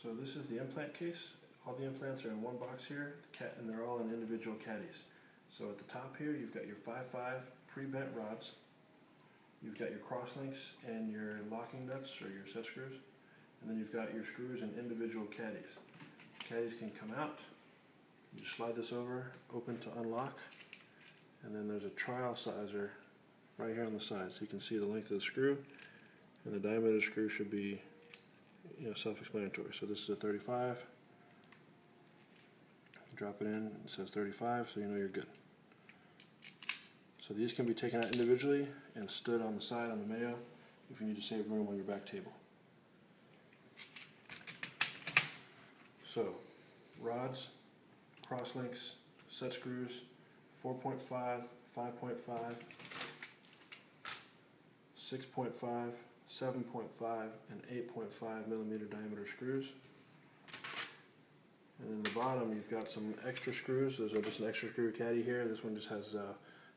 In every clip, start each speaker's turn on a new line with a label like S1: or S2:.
S1: So this is the implant case. All the implants are in one box here, and they're all in individual caddies. So at the top here, you've got your 5.5 pre-bent rods. You've got your crosslinks and your locking nuts or your set screws. And then you've got your screws in individual caddies. Caddies can come out. You just slide this over, open to unlock. And then there's a trial sizer right here on the side. So you can see the length of the screw. And the diameter of the screw should be self-explanatory. So this is a 35. You drop it in, it says 35, so you know you're good. So these can be taken out individually and stood on the side on the Mayo if you need to save room on your back table. So, rods, crosslinks, set screws, 4.5, 5.5, 6.5, 7.5, and 8.5 millimeter diameter screws. And in the bottom you've got some extra screws. There's just an extra screw caddy here. This one just has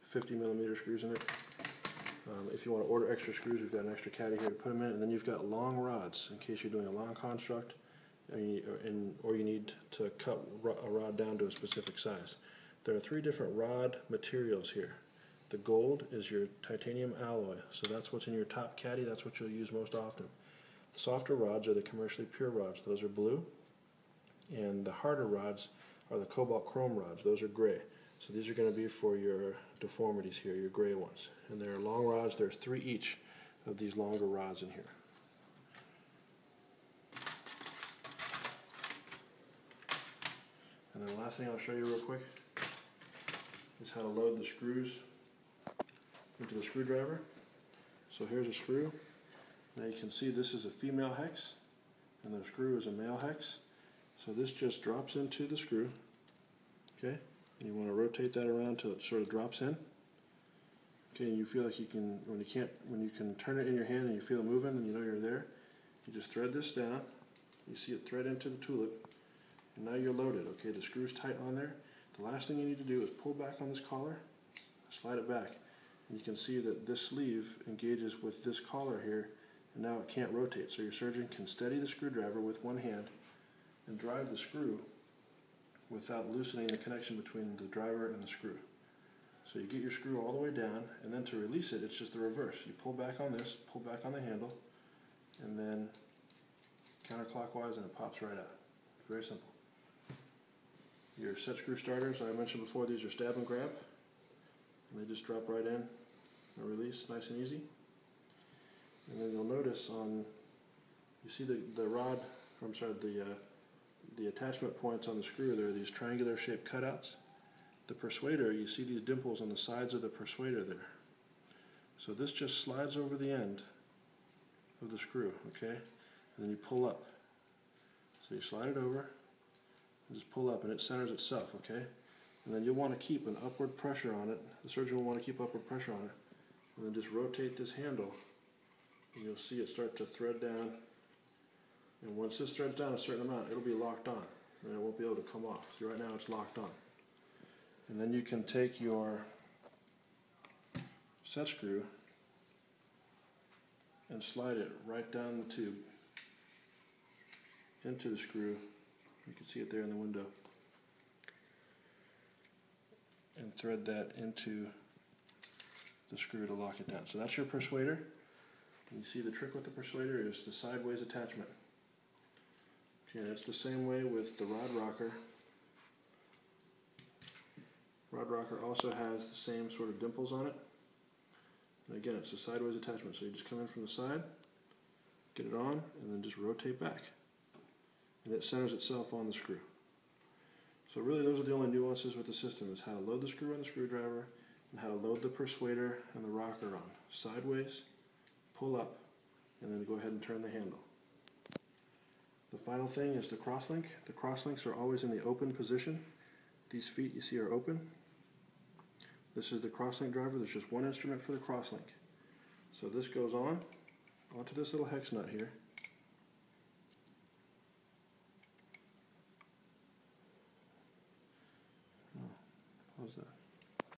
S1: 50 millimeter screws in it. If you want to order extra screws, we've got an extra caddy here to put them in. And then you've got long rods in case you're doing a long construct or you need to cut a rod down to a specific size. There are 3 different rod materials here. The gold is your titanium alloy, so that's what's in your top caddy, that's what you'll use most often. The softer rods are the commercially pure rods, those are blue. And the harder rods are the cobalt chrome rods, those are gray. So these are going to be for your deformities here, your gray ones. And there are long rods, there's 3 each of these longer rods in here. And then the last thing I'll show you real quick is how to load the screws into the screwdriver. So here's a screw. Now you can see this is a female hex and the screw is a male hex. So this just drops into the screw, okay? And you want to rotate that around until it sort of drops in. Okay, and you feel like you can, when you can turn it in your hand and you feel it moving, then you know you're there. You just thread this down. You see it thread into the tulip. And now you're loaded, okay? The screw's tight on there. The last thing you need to do is pull back on this collar, slide it back. And you can see that this sleeve engages with this collar here, and now it can't rotate. So your surgeon can steady the screwdriver with one hand and drive the screw without loosening the connection between the driver and the screw. So you get your screw all the way down, and then to release it, it's just the reverse. You pull back on this, pull back on the handle, and then counterclockwise, and it pops right out. Very simple. Your set screw starters, I mentioned before, these are stab and grab. And they just drop right in and release, nice and easy. And then you'll notice you see the attachment points on the screw, there are these triangular shaped cutouts. The persuader, you see these dimples on the sides of the persuader there. So this just slides over the end of the screw, okay? And then you pull up. So you slide it over, and just pull up, and it centers itself, okay? And then you'll want to keep an upward pressure on it. The surgeon will want to keep upward pressure on it. And then just rotate this handle, and you'll see it start to thread down. And once this threads down a certain amount, it'll be locked on, and it won't be able to come off. So right now it's locked on. And then you can take your set screw and slide it right down the tube into the screw. You can see it there in the window. And thread that into the screw to lock it down. So that's your persuader. And you see the trick with the persuader is the sideways attachment. Okay, that's the same way with the rod rocker. Rod rocker also has the same sort of dimples on it. And again, it's a sideways attachment. So you just come in from the side, get it on, and then just rotate back. And it centers itself on the screw. So really those are the only nuances with the system, is how to load the screw on the screwdriver and how to load the persuader and the rocker on. Sideways, pull up, and then go ahead and turn the handle. The final thing is the crosslink. The crosslinks are always in the open position. These feet you see are open. This is the crosslink driver. There's just one instrument for the crosslink. So this goes on onto this little hex nut here.